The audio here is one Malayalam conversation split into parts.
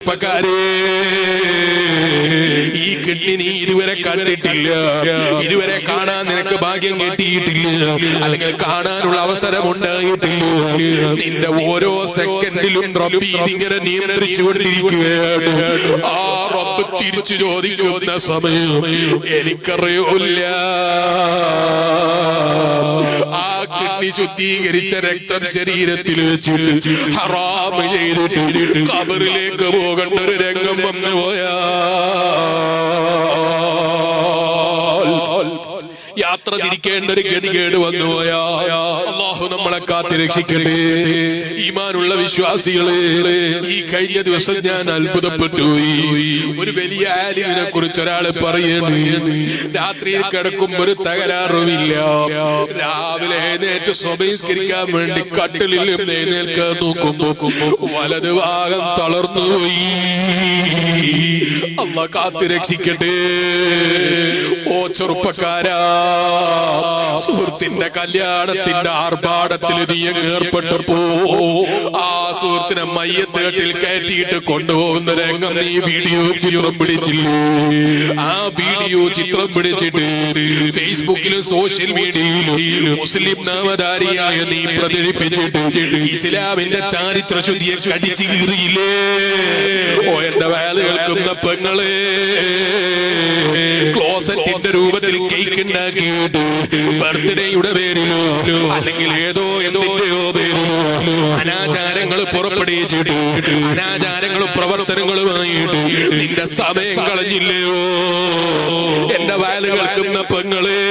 ചെറുപ്പക്കാരെ, ഈ കിഡ്നി നീ ഇതുവരെ കണ്ടിട്ടില്ല, ഇതുവരെ കാണാൻ നിനക്ക് ഭാഗ്യം കിട്ടിയിട്ടില്ല, അല്ലെങ്കിൽ കാണാനുള്ള അവസരം ഉണ്ടായിട്ടില്ല. നിന്റെ ഓരോ സെക്കൻഡിലും റബ്ബ് ഇതിങ്ങനെ നിയന്ത്രിച്ചുകൊണ്ടിരിക്കുകയാണ്. ആ റബ്ബ് തിരിച്ചു ചോദിക്കുന്ന സമയം എനിക്കറിയില്ല. ആ കിഡ്നി ശുദ്ധീകരിച്ച രക്തം ശരീരത്തിൽ വെച്ചിട്ട് ഹറാമ് ചെയ്തിട്ട് ഖബറിലേക്ക് പോകേണ്ട ഒരു രംഗം വന്നു പോയാ യാത്ര തിരിക്കേണ്ട ഒരു ഗതികേട് വന്നുപോയാ അല്ലാഹു നമ്മളെ കാത്ത് രക്ഷിക്കട്ടെ. ഈമാനുള്ള വിശ്വാസികളെ, ഈ കഴിഞ്ഞ ദിവസം ഞാൻ അത്ഭുതപ്പെട്ടു പോയി. ഒരു വലിയ ആലിമിനെ കുറിച്ച് ഒരാള് പറയുന്നു, രാത്രിയിൽ കിടക്കുമ്പോ ഒരു തകരാറുമില്ല, രാവിലെ എഴുന്നേറ്റ് സ്വബഹിസ്കരിക്കാൻ വേണ്ടി കട്ടിലിൽ എഴുന്നേൽക്കാൻ നോക്കുമ്പോ വലത് ഭാഗം തളർന്നുപോയി. അല്ലാഹു കാത്ത് രക്ഷിക്കട്ടെ. ഓ ചെറുപ്പക്കാരാ, സുഹൃത്തിന്റെ കല്യാണത്തിന്റെ ആർഭാടത്തിൽ നീ ഏർപ്പെട്ടപ്പോ ആ സുഹൃത്തിനെ മയ്യത്തേട്ടിൽ കയറ്റിയിട്ട് കൊണ്ടുപോകുന്ന രംഗം നീ വീഡിയോ ചിത്രം പിടിച്ചില്ലേ? ആ വീഡിയോ ചിത്രം പിടിച്ചിട്ട് ഫേസ്ബുക്കിലും സോഷ്യൽ മീഡിയയിലും മുസ്ലിം നാമധാരിയായ നീ പ്രചരിപ്പിച്ചിട്ട് ഇസ്ലാമിന്റെ ചാരിത്ര ശുദ്ധിയെ കടിച്ചു കീറിയില്ലേ? ഓ എന്റെ വേല കേൾക്കുന്ന പെങ്ങളെ, ക്ലോസറ്റിന്റെ രൂപത്തിൽ കേക്ക് ഉണ്ടാക്കിയിട്ട് ബർത്ത്ഡേയുടെ പേരിലോ അല്ലെങ്കിൽ ഏതോ എന്തിന്റെയോ പേരിലോ അനാചാരങ്ങൾ പുറപ്പെടുവിച്ചിട്ട് അനാചാരങ്ങളും പ്രവർത്തനങ്ങളുമായിട്ട് നിന്റെ സമയം കളഞ്ഞില്ലയോ? എന്റെ വയല് കേൾക്കുന്ന പെങ്ങളെ,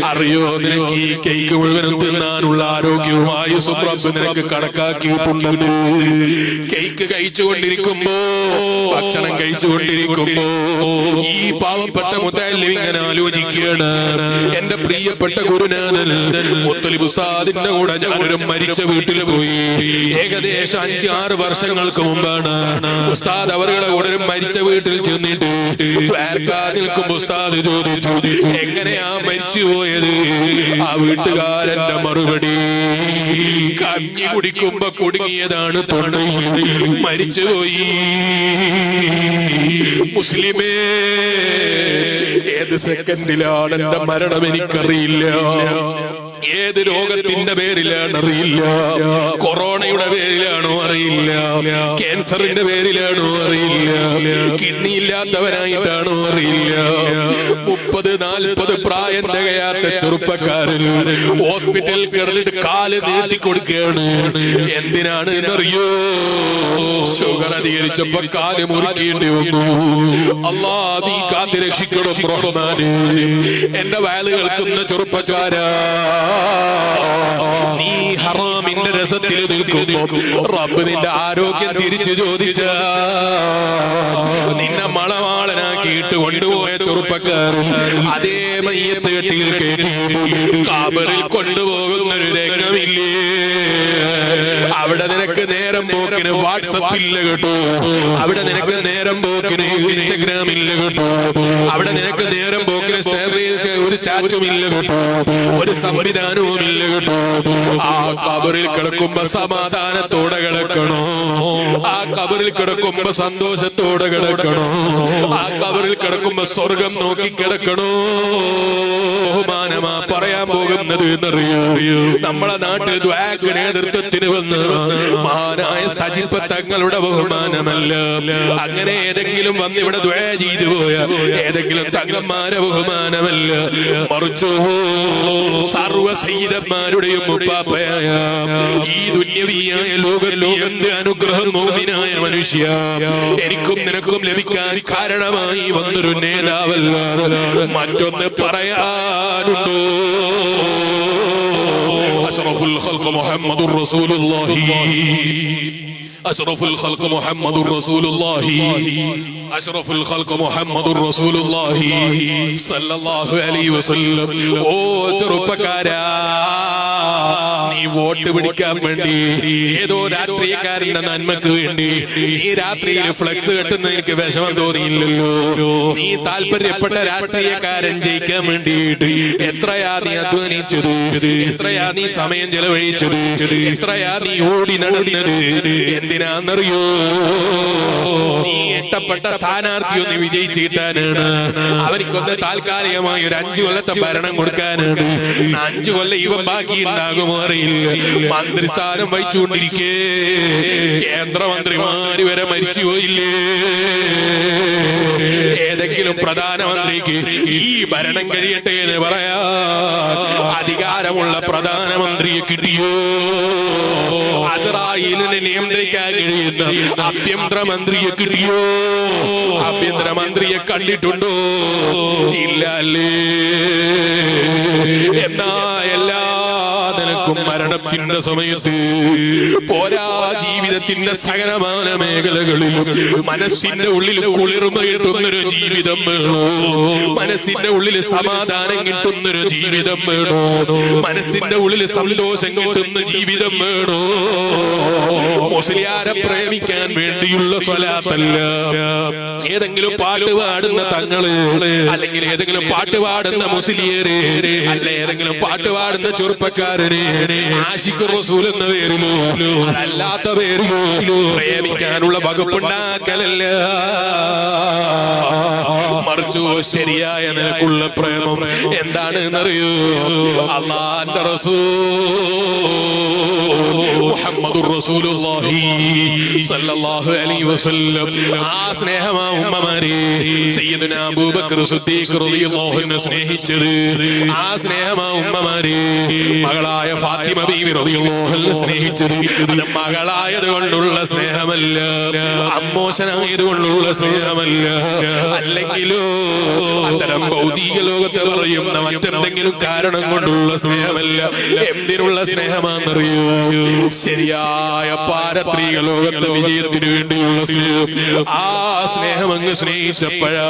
അറിയോ നിനക്ക് ഈ കേക്ക് മുഴുവനും തിന്നാനുള്ള ആരോഗ്യവുമായി സുബ്രഹ്മ നിനക്ക് കണക്കാക്കിയിട്ടുണ്ടല്ലോ. കേക്ക് കഴിച്ചുകൊണ്ടിരിക്കുമ്പോ, ഭക്ഷണം കഴിച്ചുകൊണ്ടിരിക്കുമ്പോ ഈ പാവപ്പെട്ട മുത്തല്ലിം ഇങ്ങനെ ആലോചിക്കുകയാണ്, എന്റെ പ്രിയപ്പെട്ട ഗുരുനാഥൻ മുത്തലിബ് ഉസ്താദിന്റെ കൂടെ ഞാനൊരു മരിച്ച വീട്ടിൽ പോയി. ഏകദേശം 5-6 വർഷങ്ങൾക്ക് മുമ്പാണ് ഉസ്താദ് അവരുടെ കൂടെ ഒരു മരിച്ച വീട്ടിൽ ചെന്നിട്ട് നിൽക്കുമ്പോ ഉസ്താദ് ചോദിച്ചു, എങ്ങനെയാ മരിച്ചു പോയത്? ആ വീട്ടുകാരന്റെ മറുപടി, കഞ്ഞി കുടിക്കുമ്പോ കുടുങ്ങിയതാണ് തൊണ്ടയിൽ, മരിച്ചുപോയി. മുസ്ലിമേ, ഏത് സെക്കൻഡിലാണ് എന്റെ മരണം എനിക്കറിയില്ല. ഏത് രോഗത്തിന്റെ പേരിലാണ് അറിയില്ല. കൊറോണയുടെ പേരിലാണോ അറിയില്ല, ക്യാൻസറിന്റെ പേരിലാണോ അറിയില്ല, കിഡ്നി ഇല്ലാത്തവനായിട്ടാണോ അറിയില്ല. 30-40 പ്രായം തികയാത്ത ചെറുപ്പക്കാരൻ ഹോസ്പിറ്റലിൽ കിടന്നിട്ട് കാല് നീട്ടിക്കൊടുക്കുകയാണ്. എന്തിനാണ് എന്നറിയോ? ഷുഗർ അധികരിച്ചപ്പോ കാല് മുറിക്കേണ്ടി വന്നു. അല്ലാ, നീ കാത്ത് രക്ഷിക്കണം റഹ്മാനേ. എന്റെ വയല് കേൾക്കുന്ന ചെറുപ്പക്കാരാ, നീ ഹറാമിന്റെ രസത്തിൽ നിൽക്കുമ്പോ റബ്ബ് നിന്റെ ആരോഗ്യം തിരിച്ചു ചോദിച്ച നിന്നെ മണവാളനാക്കിയിട്ട് കൊണ്ടുപോയ ചെറുപ്പക്കാരൻ അതേ മയ്യത്ത് കെട്ടിയിൽ കയറ്റി ഖബറിൽ കൊണ്ടുപോകുന്ന ഒരു രംഗമില്ലേ? അവിടെ നിനക്ക് നേരം പോക്കിന് വാട്സപ്പ് ഇല്ല കേട്ടോ, അവിടെ നിനക്ക് നേരം പോക്കിന് ഇൻസ്റ്റഗ്രാം ഇല്ല കേട്ടോ, അവിടെ നിനക്ക് നേരം പോക്കിന് ഒരു ചാറ്റും ഇല്ല കേട്ടോ, ഒരു സംവിധാനവും ഇല്ല കേട്ടോ. ആ ഖബറിൽ കിടക്കുമ്പോ സമാധാനത്തോടെ കിടക്കണോ? ആ ഖബറിൽ കിടക്കുമ്പോ സന്തോഷത്തോടെ കിടക്കണോ? ആ ഖബറിൽ കിടക്കുമ്പോ സ്വർഗം നോക്കി കിടക്കണോ? ബഹുമാനമാ പറയാൻ പോകുന്നത് എന്നറിയോ? നമ്മളെ നാട്ടിൽ ദ്വാക്ക് നേതൃത്വത്തിന് വന്ന് മഹാനായ സജിപ്പ് തങ്ങളുടെ ബഹുമാനമല്ല, അങ്ങനെ ഏതെങ്കിലും വന്ന് ഇവിടെ ദ്വാ ചെയ്തു പോയ ഏതെങ്കിലും തങ്ങന്മാരെ ബഹുമാനമല്ല, മറിച്ചോ സർവ സയ്യിദന്മാരുടെയും മുപ്പാപ്പയായ ഈ ദുന്യവിയായ ലോകത്തിൽ എന്ത് അനുഗ്രഹം മോമിനായ മനുഷ്യ എനിക്കും നിനക്കും ലഭിക്കാൻ കാരണമായി വന്നൊരു നേതാവല്ലാതെ മറ്റൊന്ന് പറയാനുണ്ടോ? അഷ്റഫുൽ ഖൽഖ് മുഹമ്മദുർ റസൂലുള്ളാഹി, അഷ്റഫുൽ ഖൽഖ് മുഹമ്മദുർ റസൂലുള്ളാഹി, അഷ്റഫുൽ ഖൽഖ് മുഹമ്മദുർ റസൂലുള്ളാഹി സല്ലല്ലാഹു അലൈഹി വസല്ലം. ഓ ചെറുപ്പക്കാരാ, നീ വോട്ട് പിടിക്കാൻ വേണ്ടി ഏതോ രാഷ്ട്രീയക്കാരന്റെ നന്മക്ക് വേണ്ടി നീ രാത്രിയിൽ ഫ്ലെക്സ് കെട്ടുന്ന എനിക്ക് വിഷമം തോന്നിയില്ലല്ലോ. നീ താല്പര്യപ്പെട്ട രാഷ്ട്രീയക്കാരൻ ജയിക്കാൻ വേണ്ടിയിട്ട് എത്രയാ നീ അധ്വാനിച്ചത്, എത്രയാ നീ സമയം ചെലവഴിച്ചത്, എത്രയാ നീ ഓടി നടന്നത്, എന്തിനാന്നറിയോ? നീ ഇഷ്ടപ്പെട്ട സ്ഥാനാർത്ഥി ഒന്ന് വിജയിച്ച് കിട്ടാനാണ്. അവനിക്കൊന്ന് താൽക്കാലികമായി ഒരു 5 കൊല്ലത്തെ ഭരണം കൊടുക്കാനാണ്. 5 കൊല്ലം ഇവൻ ബാക്കി ഉണ്ടാകുമോ അറിയില്ല. മന്ത്രിസ്ഥാനം വഹിച്ചുകൊണ്ടിരിക്കേ കേന്ദ്രമന്ത്രിമാര് വരെ മരിച്ചു പോയില്ലേ? ഏതെങ്കിലും പ്രധാനമന്ത്രിക്ക് ഈ ഭരണം കഴിയട്ടെ എന്ന് പറയാ അധികാരമുള്ള പ്രധാനമന്ത്രിയെ കിട്ടിയോ? അസ്രായീലിനെ നിയന്ത്രിക്കാൻ കഴിയുന്ന ആഭ്യന്തരമന്ത്രിയെ കിട്ടിയോ? ആഭ്യന്തരമന്ത്രിയെ കണ്ടിട്ടുണ്ടോ? ഇല്ല അല്ലേ? എന്നാ എല്ലാ നിനക്കും മരണത്തിന്റെ സമയത്ത് പോരാ, ജീവിതത്തിന്റെ സകലമാന മേഖലകളിലും മനസ്സിന്റെ ഉള്ളിൽ കുളിർമ കിട്ടുന്നൊരു ജീവിതം വേണോ? മനസ്സിന്റെ ഉള്ളിൽ സമാധാനം കിട്ടുന്നൊരു ജീവിതം വേണോ? മനസ്സിന്റെ ഉള്ളിൽ സന്തോഷം കിട്ടുന്ന ജീവിതം വേണോ? മുസ്ലിയാരെ പ്രേമിക്കാൻ വേണ്ടിയുള്ള സ്വലാത്തല്ല, ഏതെങ്കിലും പാട്ട് പാടുന്ന തങ്ങള്, അല്ലെങ്കിൽ ഏതെങ്കിലും പാട്ട് പാടുന്ന മുസ്ലിയരെ, അല്ല ഏതെങ്കിലും പാട്ട് പാടുന്ന ചെറുപ്പക്കാരനെ ആശിഖ് റസൂൽ എന്ന പേരിലോ അല്ലാത്ത പേരിലോ പ്രേമിക്കാനുള്ള വകുപ്പുണ്ടാക്കലല്ല. മറിച്ചു ശരിയായ നിനക്കുള്ള പ്രേമം എന്താണെന്നറിയോ? അല്ലാഹുവിന്റെ റസൂൽ മുഹമ്മദുർ റസൂലുള്ളാഹി സ്വല്ലല്ലാഹു അലൈഹി വസല്ലം, ആ സ്നേഹമാ ഉമ്മമാരെ സയ്യിദുനാ അബൂബക്കർ സിദ്ദീഖ് റളിയല്ലാഹു അൻഹു സ്നേഹിച്ചത്, ആ സ്നേഹമാ ഉമ്മമാരെ മകളായ ഫാത്തിമ ബീവി റളിയല്ലാഹു അൻഹ സ്നേഹിച്ചത്. അത് മകളായത് കൊണ്ടുള്ള സ്നേഹമല്ല, അമ്മോശനായത് കൊണ്ടുള്ള സ്നേഹമല്ല. അല്ലെങ്കിലോ അത്തരം ഭൗതിക ലോകത്തെ പറയുന്ന മറ്റെന്തെങ്കിലും കാരണം കൊണ്ടുള്ള സ്നേഹമല്ല. എന്തിനുള്ള സ്നേഹമാണെന്നറിയോ? ശരിയായ പാരത്രിക ലോകത്തെ വിജയത്തിന് വേണ്ടിയുള്ള സ്നേഹം. ആ സ്നേഹം അങ്ങ് സ്നേഹിച്ചപ്പോഴാ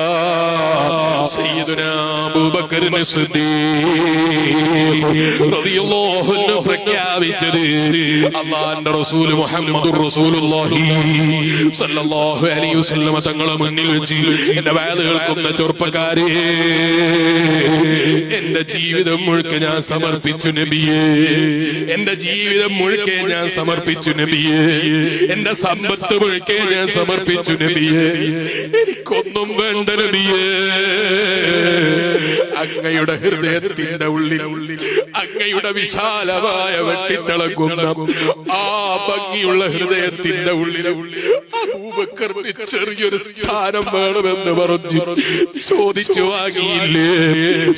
സയ്യിദുനാ അബൂബക്കർ സിദ്ദീഖ് റളിയല്ലാഹു അൻഹു പ്രഖ്യാപിച്ചത്, അല്ലാഹുവിന്റെ റസൂൽ മുഹമ്മദുർ റസൂലുള്ളാഹി സ്വല്ലല്ലാഹു അലൈഹി വസല്ലം തങ്ങളെ മുന്നിൽ വെച്ച് എന്റെ വയല് കേൾക്കുന്ന ചെറുപ്പക്കാരെ, എന്റെ ജീവിതം മുഴുക്കെ ഞാൻ സമർപ്പിച്ചു നബിയേ, എന്റെ ജീവിതം മുഴുക്കെ ഞാൻ സമർപ്പിച്ചു നബിയേ, എന്റെ സമ്പത്ത് മുഴുക്കെ ഞാൻ സമർപ്പിച്ചു നബിയേ, എനിക്കൊന്നും വേണ്ട നബിയേ. അങ്ങയുടെ ഹൃദയത്തിന്റെ ഉള്ളിൽ അങ്ങയുടെ വിശാലമായ വെട്ടിത്തിളങ്ങുന്ന ആ ഭംഗിയുള്ള ഹൃദയത്തിന്റെ ഉള്ളിൽ അബൂബക്കറിന് ചെറിയൊരു സ്ഥാനം വേണമെന്ന് പറഞ്ഞു ചോദിച്ചു വാങ്ങിയില്ലേ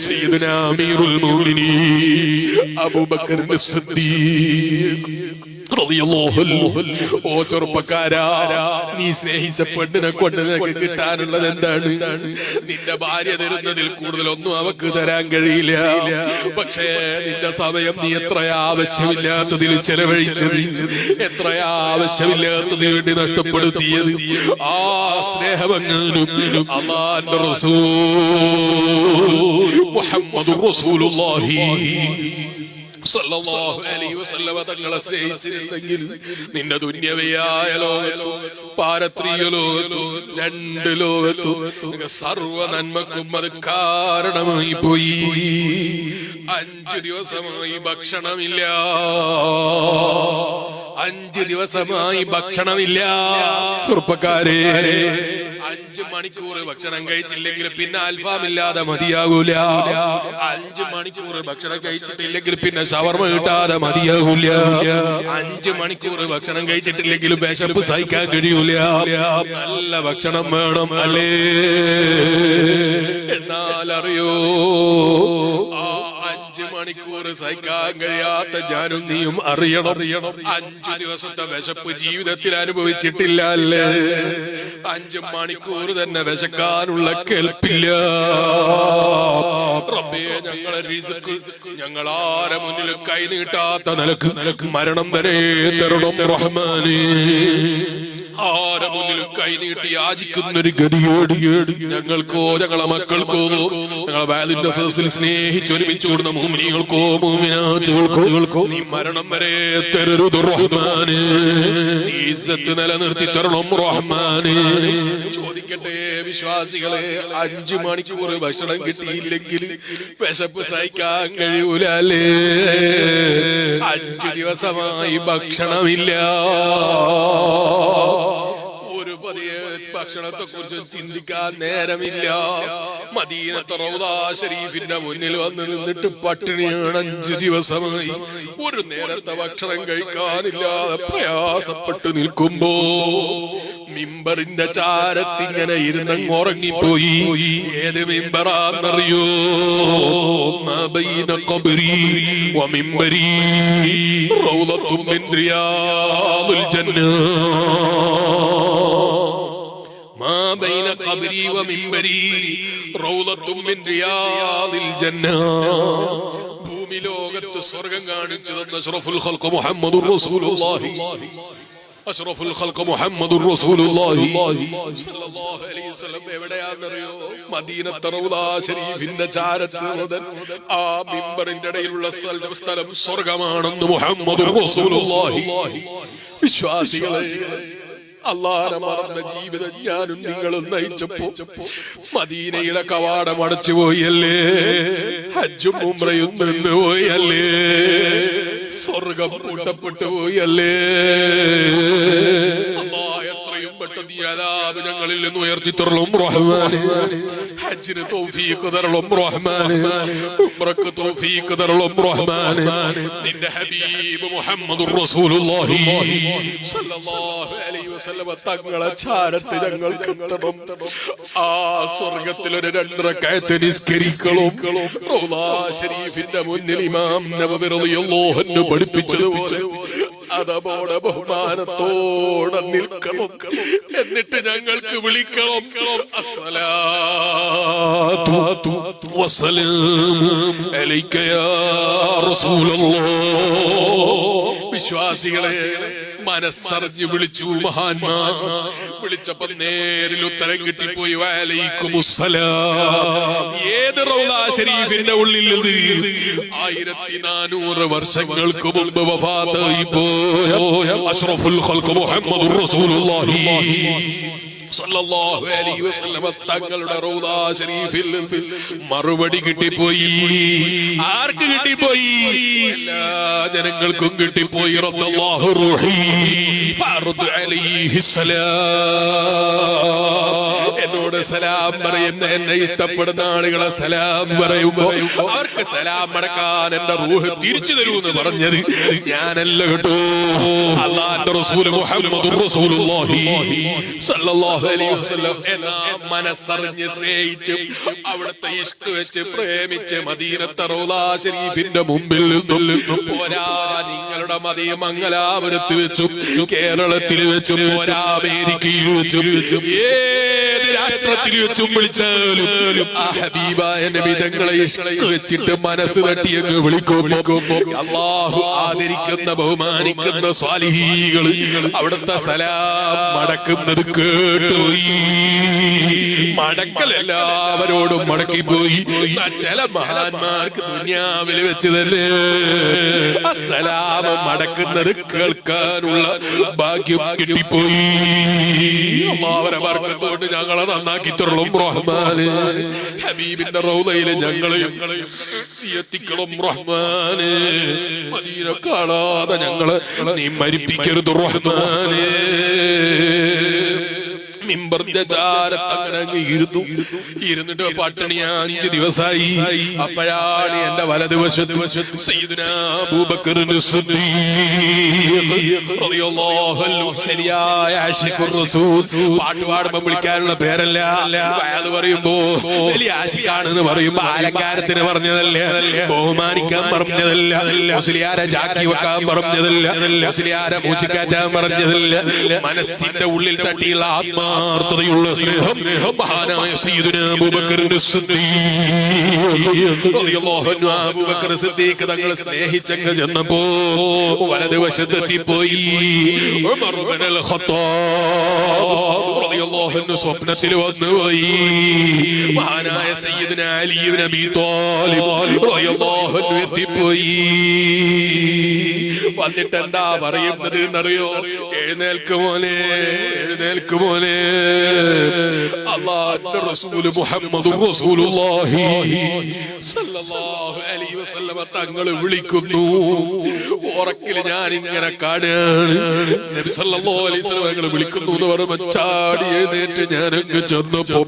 സയ്യിദുനാ അമീറുൽ മുഅ്മിനീൻ അബൂബക്കർ സിദ്ദീഖ് റളിയല്ലാഹു അൻഹു. ഓ ചെറുപ്പക്കാരാ, നീ സ്നേഹിച്ച പെണ്ണിനെ കൊണ്ട് നിനക്ക് കിട്ടാനുള്ളത് എന്താണ്? നിന്റെ ഭാര്യ തരുന്നതിൽ കൂടുതലൊന്നും അവക്ക് തരാൻ കഴിയില്ല. പക്ഷേ നിന്റെ സമയം നീ എത്രയാ ആവശ്യമില്ലാത്തതിൽ ചെലവഴിച്ചത്, എത്രയാ ആവശ്യമില്ലാത്തതിന് വേണ്ടി നഷ്ടപ്പെടുത്തിയത്. ആ സ്നേഹമെങ്ങാനും അല്ലാഹുവിന്റെ റസൂൽ മുഹമ്മദുർ റസൂലുള്ളാഹി സല്ലല്ലാഹു അലൈഹി വസല്ലം തങ്ങളെ സ്നേഹിച്ചിരുന്നെങ്കിൽ നിന്റെ ദുന്യവിയായ ലോകത്തും പാരത്രിക ലോകത്തും രണ്ട് ലോകത്തും സർവ നന്മക്കും അത് കാരണമായി പോയി. 5 ദിവസമായി ഭക്ഷണമില്ല, 5 ദിവസമായി ഭക്ഷണമില്ല. ചെറുപ്പക്കാരെ, 5 മണിക്കൂർ ഭക്ഷണം കഴിച്ചില്ലെങ്കിൽ പിന്നെ അൽഫാമില്ലാതെ മതിയാകൂല. 5 മണിക്കൂർ ഭക്ഷണം കഴിച്ചിട്ടില്ലെങ്കിൽ പിന്നെ ഷവർമ കിട്ടാതെ മതിയാകൂല. 5 മണിക്കൂർ ഭക്ഷണം കഴിച്ചിട്ടില്ലെങ്കിൽ വിശപ്പ് സഹിക്കാൻ കഴിയൂല. നല്ല ഭക്ഷണം വേണം അല്ലേ? എന്നാൽ അറിയോ, 5 മണിക്കൂർ സഹിക്കാൻ കഴിയാത്ത ഞാനും നീയും അറിയണം. 5 ദിവസത്തെ വിശപ്പ് ജീവിതത്തിൽ അനുഭവിച്ചിട്ടില്ല അല്ലേ? 5 മണിക്കൂർ തന്നെ വിശക്കാനുള്ള കേൾപ്പില്ല. റബ്ബേ, ഞങ്ങളെ റിസ്ക് ഞങ്ങളാരെ മുന്നിൽ കൈ നീട്ടാത്ത നിലക്ക് മരണം വരെ തരണം റഹ്മാനേ. ആരെ മുന്നിലും കൈനീട്ടി യാചിക്കുന്ന ഒരു ഗതിയോട് ഞങ്ങൾക്കോ ഞങ്ങളെ മക്കൾക്കോ ഞങ്ങളെ വാലിന്റെ സദസ്സിൽ സ്നേഹിച്ചൊരുമിച്ച് കൂടുന്ന മുഅ്മിനീങ്ങൾക്കോ മുഅ്മിനാത്തുകൾക്കോ നീ മരണം വരെ തരരുത് റഹ്മാനേ, നീ ഇസ്സത്ത് നിലനിർത്തി തരണം റഹ്മാനേ. ചോദിക്കട്ടെ വിശ്വാസികളെ, 5 മണിക്കൂർ ഭക്ഷണം കിട്ടിയില്ലെങ്കിൽ വിശപ്പ് സഹിക്കാൻ കഴിയൂല അല്ലേ? 5 ദിവസമായി ഭക്ഷണമില്ല. ഒരു പതിയെ ഭക്ഷണത്തെ കുറിച്ച് ചിന്തിക്കാൻ നേരമില്ല. മദീനത്തെ റൗദാ ശരീഫിന്റെ മുന്നിൽ വന്ന് നിന്നിട്ട് പട്ടിണിയാണ് 5 ദിവസമായി. ഒരു നേരത്തെ ഭക്ഷണം കഴിക്കാനില്ലാതെ പ്രയാസപ്പെട്ട് നിൽക്കുമ്പോ മിമ്പറിന്റെ ചാരത്തിങ്ങനെ ഇരുന്നങ്ങ് ഉറങ്ങിപ്പോയി. ഏത് മിമ്പറാന്നറിയോ? മബൈന ഖബ്രി വ മിമ്പരി റൗളത്തും മിൻ റിയാദിൽ ജന്ന. മാ ബൈന ഖബ്രി വ മിമ്പരി റൗളത്തും മിൻ റിയാദിൽ ജന്ന. ഭൂമി ലോകത്ത് സ്വർഗ്ഗം കാണിച്ചു തന്ന അഷ്റഫുൽ ഖൽഖ് മുഹമ്മദുർ റസൂലുള്ളാഹി, അഷ്റഫുൽ ഖൽഖ് മുഹമ്മദുർ റസൂലുള്ളാഹി സ്വല്ലല്ലാഹു അലൈഹി വസല്ലം എവിടെയാണെന്നറിയോ? മദീനത്തെ റൗദാ ശരീഫിന്റെ ചാരത്ത് മുതൽ ആ മിമ്പറിന്റെ ഇടയിലുള്ള സ്ഥലം സ്വർഗ്ഗമാണെന്ന് മുഹമ്മദുർ റസൂലുള്ളാഹി. വിശ്വാസികളെ, അല്ലാഹനെ മറന്ന ജീവിതം ഞാനും നിങ്ങളും നയിച്ചപ്പോ മദീനയിലെ കവാടം അടച്ചു പോയല്ലേ? ഹജ്ജും ഉംറയും നിന്ന് പോയല്ലേ? സ്വർഗം പൂട്ടപ്പെട്ടു പോയല്ലേ? അല്ലാഹ് എത്രയും പെട്ടെന്ന് ഈ അദാബ് ഞങ്ങളിൽ നിന്ന് ഉയർത്തി തരണം റഹ്മാനേ. ഹജ്ജിന് തൗഫീഖ് തരണം റഹ്മാനേ, ഉംറക്ക് തൗഫീഖ് തരണം റഹ്മാനേ. നിന്റെ ഹബീബ് മുഹമ്മദുർ റസൂലുള്ളാഹി സ്വല്ലല്ലാഹു അലൈഹി വസല്ലം തങ്ങളെ ചാരത്ത് ഞങ്ങൾക്ക് എത്തണം. ആ സ്വർഗ്ഗത്തിൽ ഒരു 2 റക്അത്ത് നിസ്കരിക്കണം. റൗളാ ശരീഫിന്റെ മുന്നിൽ ഇമാം നബവി റളിയല്ലാഹു അൻഹു പഠിപ്പിച്ചതുപോലെ അതബോടെ ബഹുമാനത്തോടെ നിൽക്കണം. എന്നിട്ട് ഞങ്ങൾക്ക് വിളിക്കണം, അസ്സലാത്തു വസ്സലാമു അലൈക യാ റസൂലല്ലാഹ്. വിശ്വാസികളെ, മനസ്സറിഞ്ഞ് വിളിച്ചു മഹാന്മാർ. വിളിച്ചപ്പോ നേരിൽ ഉത്തരം കിട്ടിപ്പോയി, വഅലൈക്കുമുസ്സലാം. ഏത് റൗളാ ശരീഫിന്റെ ഉള്ളിൽ നിന്ന് 1400 വർഷങ്ങൾക്ക് മുമ്പ് വഫാത്തായി പോയ അഷ്റഫുൽ ഖൽഖ് മുഹമ്മദുർ റസൂലുള്ളാഹി സ്വല്ലല്ലാഹു അലൈഹി വസല്ലം തങ്ങളുടെ റൗദാ ശരീഫിൽ നിന്ന് മറുപടി കിട്ടിപ്പോയി. ആർക്ക് കിട്ടിപ്പോയി? എല്ലാ ജനങ്ങൾക്കും കിട്ടിപ്പോയി. റബ്ബല്ലാഹു റൂഹി ഫർദ് അലൈഹിസ്സലാം. എന്നോട് സലാം പറയുന്ന, എന്നെ ഇഷ്ടപ്പെടുന്ന ആളുകളെ സലാം പറയുമ്പോ അവർക്ക് സലാം മടക്കാൻ എന്റെ റൂഹ് തിരിച്ചു തരൂന്ന് പറഞ്ഞത് ഞാനല്ല കേട്ടോ, അല്ലാഹുവിന്റെ റസൂൽ മുഹമ്മദുർ റസൂലുള്ളാഹി സ്വല്ലല്ലാഹു അലൈഹി വസല്ലം. എന്നാ മനസ്സറിഞ്ഞ് സ്നേഹിച്ച് അവിടുത്തെ ഇഷ്ക് വെച്ച് പ്രേമിച്ച് മദീനത്തെ റൗളാ ശരീഫിന്റെ മുമ്പിൽ നിന്നും പോരാ, നിങ്ങളുടെ മദീന മംഗലാപുരത്ത് വെച്ചും കേരളത്തിൽ വെച്ചും പോരാ, അമേരിക്കയിൽ വെച്ചും ഏത് രാഷ്ട്രത്തിൽ വെച്ചും വിളിച്ചാലും ആ ഹബീബായ നബി തങ്ങളെ ഇഷ്ക് വെച്ചിട്ട് മനസ്സ് തട്ടിയങ്ങ് വിളിക്കുമ്പോ അല്ലാഹു ആദരിക്കുന്ന ബഹുമാനിക്കുന്ന സ്വാലിഹീകൾ അവിടുത്തെ സലാം മടക്കുന്നത് കേട്ടുപോയി. മടക്കൽ എല്ലാവരോടും മടക്കിപ്പോയി. ചില മഹാന്മാർക്ക് ദുനിയാവിൽ വെച്ച് തന്നെ അസ്സലാം മടക്കുന്നത് കേൾക്കാനുള്ള ഭാഗ്യം കിട്ടിപ്പോയി. അവരെ ബർക്കത്തോട് ഞങ്ങളെ നന്നാക്കി തരണം റഹ്മാനേ. ഹബീബിന്റെ റൗളയിലെ ഞങ്ങളെ എത്തിക്കണം റഹ്മാനേ. മദീന കാണാതെ ഞങ്ങളെ നീ മരിപ്പിക്കരുത് റഹ്മാനേ. മിമ്പറിന്റെ ചാരത്ത് അങ്ങനെ ഇരുന്നിട്ട് പട്ടിണിയാ 5 ദിവസമായി. അപ്പോഴാണ് എന്റെ വലതുവശത്ത് സയ്യിദുനാ അബൂബക്കർ സിദ്ദീഖ് റളിയല്ലാഹു അൻഹു, ശരിയായ ആശിഖുർ റസൂൽ. പാട്ട് പാടുമ്പോ വിളിക്കാനുള്ള പേരല്ല, അത് പറയുമ്പോ വലിയ ആശിഖാണെന്ന് പറയുമ്പോ അലങ്കാരത്തിന് പറഞ്ഞതല്ല, ബഹുമാനിക്കാൻ പറഞ്ഞതല്ല, മുസ്ലിയാരെ ജാക്കി വെക്കാൻ പറഞ്ഞതല്ല, മുസ്ലിയാരെ മൂച്ചിക്കാറ്റാൻ പറഞ്ഞതല്ല. മനസ്സിന്റെ ഉള്ളിൽ തട്ടിയുള്ള ആത്മാ ആത്മാർത്ഥതയുള്ള സ്നേഹം മഹാനായ സയ്യിദുനാ അബൂബക്കർ സിദ്ദീഖ് റളിയല്ലാഹു അൻഹു അബൂബക്കർ സിദ്ദീഖ് തങ്ങളെ സ്നേഹിച്ചങ്ങ് ചെന്നപ്പോ വലതുവശത്തെത്തിപ്പോയി ഉമർ ഇബ്നുൽ ഖത്താബ് റളിയല്ലാഹു അൻഹു സ്വപ്നത്തിൽ വന്നുപോയി മഹാനായ സയ്യിദുനാ അലി ഇബ്നു അബീ ത്വാലിബ് റളിയല്ലാഹു അൻഹു എത്തിപ്പോയി വന്നിട്ട് എന്താ പറയുന്നത് എന്നറിയോ എഴുന്നേൽക്ക് മോനെ എഴുന്നേൽക്ക് മോനെ അല്ലാഹുവിന്റെ റസൂൽ മുഹമ്മദുർ റസൂലുള്ളാഹി സ്വല്ലല്ലാഹു അലൈഹി വസല്ലം തങ്ങൾ വിളിക്കുന്നു ഉറക്കിൽ ഞാൻ ഇങ്ങനെ കാണുകയാണ് നബി സല്ലല്ലാഹു അലൈഹി വസല്ലം തങ്ങൾ വിളിക്കുന്നു എന്ന് പറഞ്ഞ് ചാടി എഴുന്നേറ്റ് ഞാൻ അങ്ങ് ചെന്നപ്പോ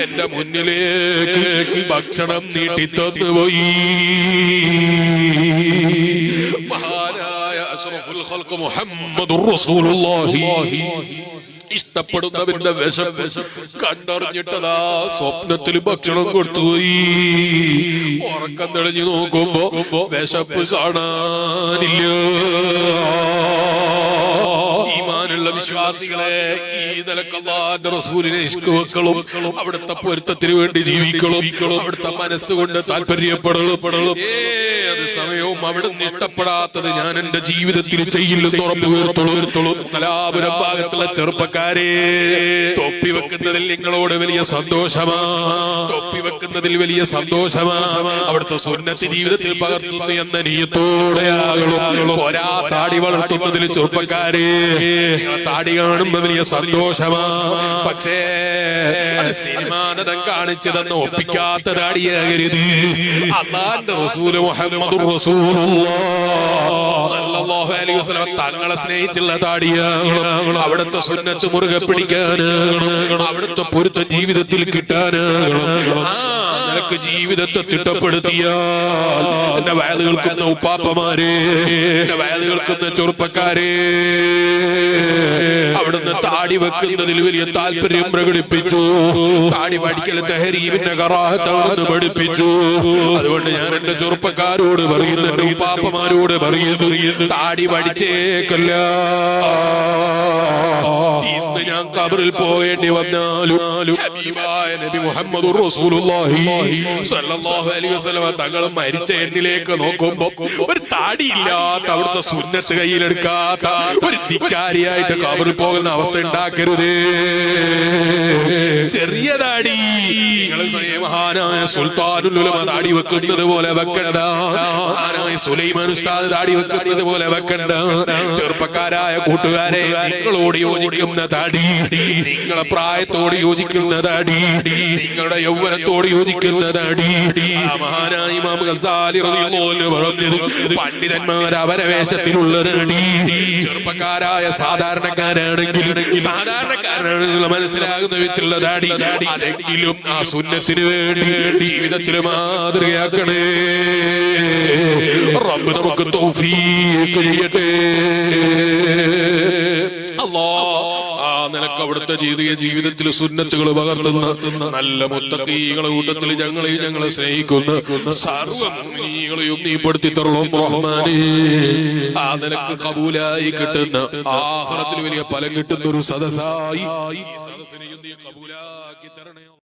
എന്റെ മുന്നിലേക്ക് ഭക്ഷണം നീട്ടി തന്നുപോയി മഹാനായ അഷ്റഫുൽ ഖൽഖ് മുഹമ്മദുർ റസൂലുള്ളാഹി ഇഷ്ടപ്പെടുന്നവരുടെ വിശപ്പ് കണ്ടറിഞ്ഞിട്ടതാ സ്വപ്നത്തിൽ ഭക്ഷണം കൊടുത്തുപോയി ഉറക്കം തെളിഞ്ഞു നോക്കുമ്പോ വിശപ്പ് കാണാനില്ല ഈമാനുള്ള വിശ്വാസികളെ ഈ നിലക്ക് അല്ലാഹുവിന്റെ റസൂലിനെ ഇഷ്കുവക്കളും അവിടുത്തെ പൊരുത്തത്തിന് വേണ്ടി ജീവിക്കണം അവിടുത്തെ മനസ്സുകൊണ്ട് താല്പര്യപ്പെടണം ഏത് സമയവും അവിടുന്ന് ഇഷ്ടപ്പെടാത്തത് ഞാൻ എന്റെ ജീവിതത്തിൽ ചെയ്യില്ലെന്ന് ഉറപ്പുവരുത്തുള്ളൂ കലാപുരം ഭാഗത്തുള്ള ചെറുപ്പക്കാരെ തൊപ്പി വെക്കുന്നതിൽ നിങ്ങളോട് വലിയ സന്തോഷമാ തൊപ്പി വെക്കുന്നതിൽ വലിയ സന്തോഷമാ അവിടുത്തെ സുന്നത്ത് ജീവിതത്തിൽ പകർത്തുന്നു എന്ന നിയത്തോടെയാകണം ഒരാ താടി വളർത്തുന്നതിൽ ചെറുപ്പക്കാരെ താടി കാണുമ്പോ വലിയ സന്തോഷമാ പക്ഷേ അത് സിനിമാനടം കാണിച്ചു തന്ന ഒപ്പിക്കാത്ത താടിയാകരുത് അല്ലാഹുവിന്റെ റസൂൽ മുഹമ്മദുർ റസൂലുള്ളാഹി സ്വല്ലല്ലാഹു അലൈഹി വസല്ലം തങ്ങളെ സ്നേഹിച്ചുള്ള താടിയാകണം അവിടുത്തെ സുന്നത്ത് മുറുകെ പിടിക്കാനാകണം അവിടുത്തെ പൊരുത്തം ജീവിതത്തിൽ കിട്ടാനാകണം നിനക്ക് ജീവിതത്തെ തിട്ടപ്പെടുത്തിയാൽ എന്റെ വയല് കേൾക്കുന്ന ഉപ്പാപ്പമാരെ എന്റെ വയല് കേൾക്കുന്ന ചെറുപ്പക്കാരെ അവിടുന്ന് താടി വെക്കുന്നതിൽ വലിയ താല്പര്യം പ്രകടിപ്പിച്ചു താടി പഠിക്കൽ തഹരീമിന്റെ കറാഹത്താണെന്ന് പഠിപ്പിച്ചു അതുകൊണ്ട് ഞാൻ എന്റെ ചെറുപ്പക്കാരോട് പറയുന്നു എന്റെ ഉപ്പാപ്പമാരോട് പറയുന്നു താടി പഠിച്ചേക്കല്ല ഇന്ന് ഞാൻ ഖബറിൽ പോകേണ്ടി വന്നാലും ഹബീബായ നബി മുഹമ്മദുർ റസൂലുള്ളാഹി സ്വല്ലല്ലാഹു അലൈഹി വസല്ലം തങ്ങൾ മരിച്ച എന്നിലേക്ക് നോക്കുമ്പോ ഒരു താടിയില്ലാത്ത അവിടുത്തെ സുന്നത്ത് കയ്യിലെടുക്കാത്ത ഒരു ധിക്കാരിയായിട്ട് ഖബറിൽ പോകുന്ന അവസ്ഥ ഉണ്ടാക്കരുതേ ചെറിയ താടി മഹാനായ സുൽത്താനുൽ ഉലമ താടി വെക്കുന്നത് പോലെ വെക്കണ്ട മഹാനായ സുലൈമാൻ ഉസ്താദ് താടി വെക്കുന്നത് പോലെ വെക്കണ്ട ചെറുപ്പക്കാരായ കൂട്ടുകാരെ നിങ്ങളോട് യോജിക്കുന്ന താടി നിങ്ങളെ പ്രായത്തോട് യോജിക്കുന്ന താടി നിങ്ങളുടെ യൗവനത്തോട് യോജിക്കുന്ന താടി മഹാനായ ഇമാം ഗസാലി റളിയല്ലാഹു അൻഹു പറഞ്ഞത് പണ്ഡിതന്മാർ അവരെ വേഷത്തിലുള്ള താടി ചെറുപ്പക്കാരായ സാധാരണക്കാരാണെങ്കിൽ സാധാരണക്കാരാണെന്നുള്ള മനസ്സിലാകുന്ന വിധത്തിലുള്ള താടി അതെങ്കിലും ആ സുന്നത്തിന് വേണ്ടി ജീവിതത്തിൽ മാതൃകയാക്കണേ റബ്ബ് നമുക്ക് തൗഫീഖ് ചെയ്യട്ടെ അല്ലാഹ് നിനക്ക് അവിടുത്തെ ജീവിതത്തിൽ സുന്നത്തുകൾ പകർത്തുന്ന നല്ല മുത്തഖീകളെ കൂട്ടത്തിൽ ഞങ്ങളെ സ്നേഹിക്കുന്ന സർവ്വ മുഅ്മിനീകളെയും നീ പെടുത്തി തരണം റഹ്മാനേ ആ നിനക്ക് ഖബൂലായി കിട്ടുന്ന ആഖിറത്തിൽ വലിയ ഫലം കിട്ടുന്ന ഒരു സദസ്സായി ഈ സദസ്സിനെ നീ ഖബൂലാക്കി തരണേ